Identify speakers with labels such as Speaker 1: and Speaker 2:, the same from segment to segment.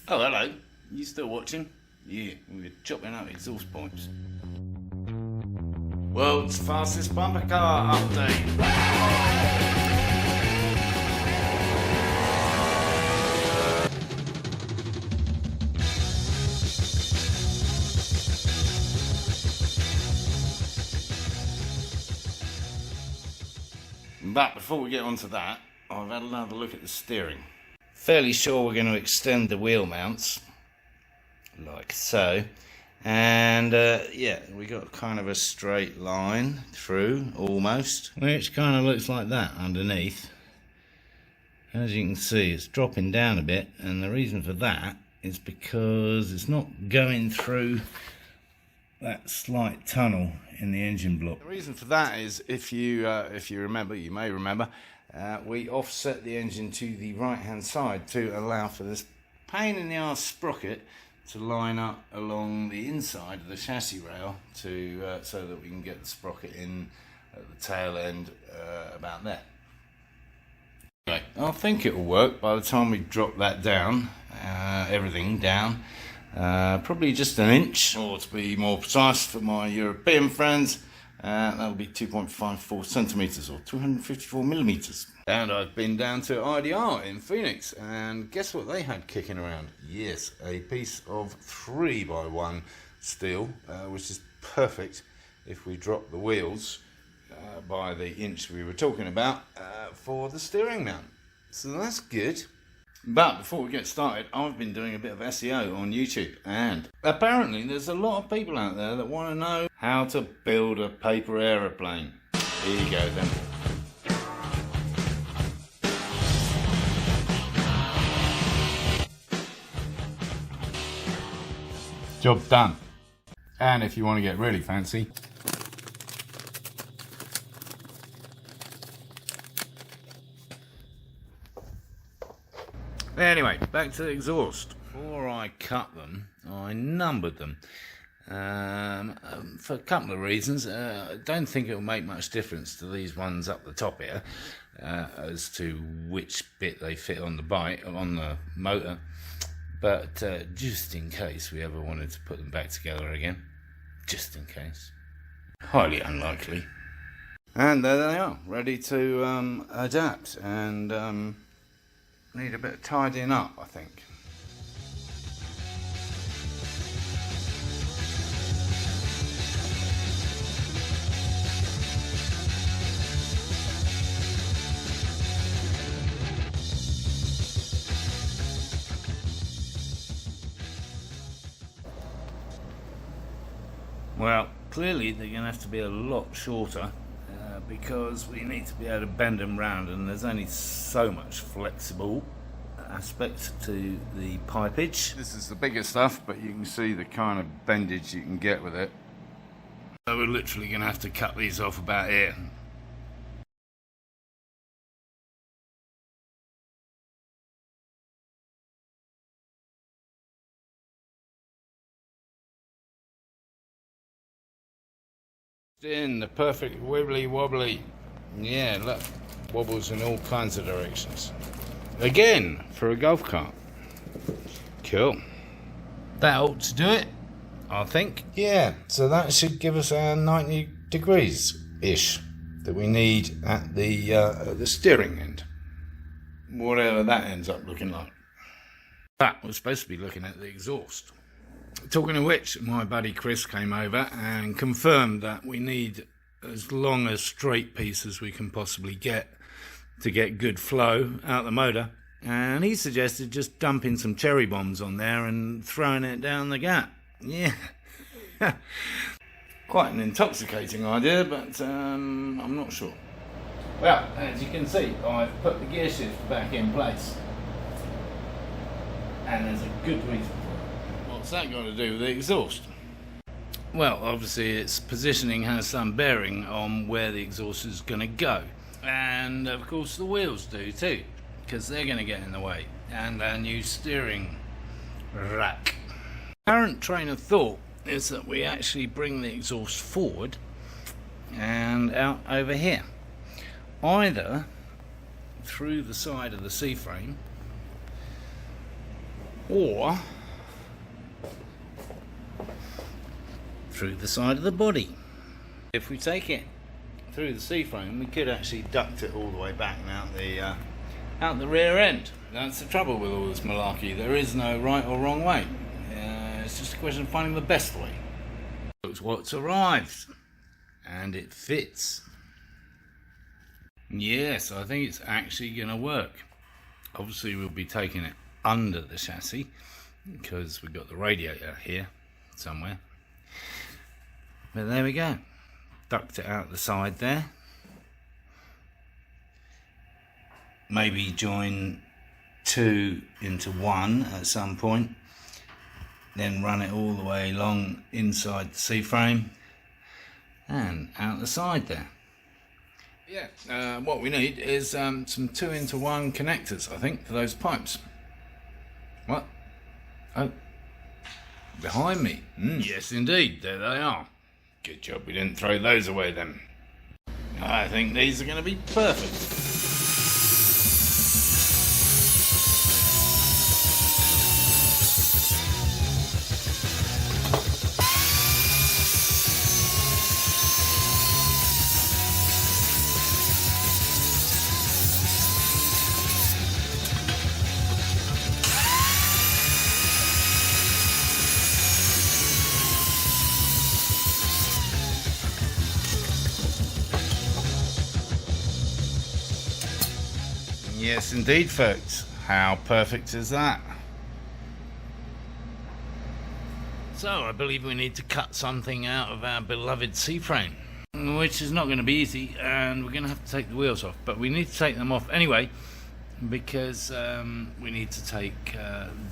Speaker 1: Oh, hello. You still watching? Yeah, we're chopping up exhaust pipes. World's fastest bumper car update. But before we get on to that, I've had another look at the steering. Fairly sure we're going to extend the wheel mounts, like so. And yeah, we got kind of a straight line through, almost, which kind of looks like that underneath. As you can see, it's dropping down a bit, and the reason for that is because it's not going through that slight tunnel in the engine block. The reason for that is, if you remember, you may remember, we offset the engine to the right hand side to allow for this pain in the arse sprocket to line up along the inside of the chassis rail to so that we can get the sprocket in at the tail end about there. Anyway, I think it will work by the time we drop that down, everything down. Probably just an inch, or to be more precise for my European friends, that'll be 2.54 centimetres or 254 millimetres. And I've been down to IDR in Phoenix, and guess what they had kicking around? Yes, a piece of 3x1 steel, which is perfect if we drop the wheels by the inch we were talking about for the steering mount. So that's good. But before we get started, I've been doing a bit of SEO on YouTube, and apparently there's a lot of people out there that want to know how to build a paper aeroplane. Here you go then. Job done. And if you want to get really fancy, anyway, back to the exhaust. Before I cut them, I numbered them for a couple of reasons. I don't think it will make much difference to these ones up the top here as to which bit they fit on the bike, on the motor. But just in case we ever wanted to put them back together again, just in case. Highly unlikely. And there they are, ready to adapt and need a bit of tidying up, I think. Well, clearly they're going to have to be a lot shorter because we need to be able to bend them round, and there's only so much flexible aspect to the pipage. This is the bigger stuff, but you can see the kind of bendage you can get with it. So we're literally going to have to cut these off about here. In the perfect wibbly wobbly. Yeah, look, wobbles in all kinds of directions. Again, for a golf cart. Cool. That ought to do it, I think. Yeah, so that should give us our 90 degrees-ish that we need at the steering end. Whatever that ends up looking like. But we're supposed to be looking at the exhaust. Talking of which, my buddy Chris came over and confirmed that we need as long a straight piece as we can possibly get to get good flow out the motor, and he suggested just dumping some cherry bombs on there and throwing it down the gap. Yeah. Quite an intoxicating idea, but I'm not sure. Well, as you can see, I've put the gear shift back in place, and there's a good reason. What's that got to do with the exhaust? Well, obviously its positioning has some bearing on where the exhaust is going to go, and of course the wheels do too, because they're going to get in the way, and our new steering rack. Current train of thought is that we actually bring the exhaust forward and out over here, either through the side of the C-frame or through the side of the body. If we take it through the C-frame, we could actually duct it all the way back and out the rear end. That's the trouble with all this malarkey. There is no right or wrong way. It's just a question of finding the best way. Looks what's arrived, and it fits. Yes, I think it's actually going to work. Obviously, we'll be taking it under the chassis because we've got the radiator here somewhere. But there we go. Duct it out the side there. Maybe join two into one at some point. Then run it all the way along inside the C-frame and out the side there. Yeah, what we need is some 2-into-1 connectors, I think, for those pipes. What? Oh, behind me. Yes, indeed, there they are. Good job we didn't throw those away then. I think these are going to be perfect. Yes, indeed, folks. How perfect is that? So, I believe we need to cut something out of our beloved C-frame, which is not going to be easy, and we're going to have to take the wheels off. But we need to take them off anyway, because we need to take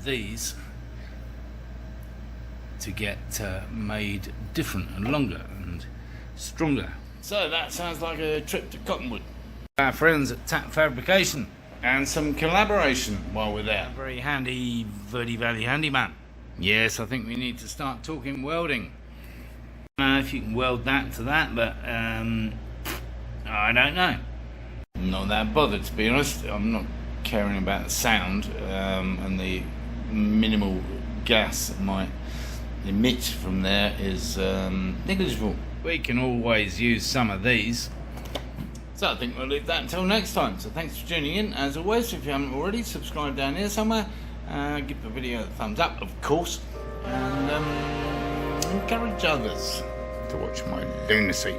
Speaker 1: these to get made different and longer and stronger. So, that sounds like a trip to Cottonwood. Our friends at Tap Fabrication. And some collaboration while we're there. Very handy Verde Valley handyman. Yes, I think we need to start talking welding. I don't know if you can weld that to that, but I don't know. I'm not that bothered, to be honest. I'm not caring about the sound and the minimal gas that might emit from there is negligible. We can always use some of these. So I think we'll leave that until next time. So thanks for tuning in. As always, if you haven't already, subscribe down here somewhere. Give the video a thumbs up, of course. And encourage others to watch my lunacy.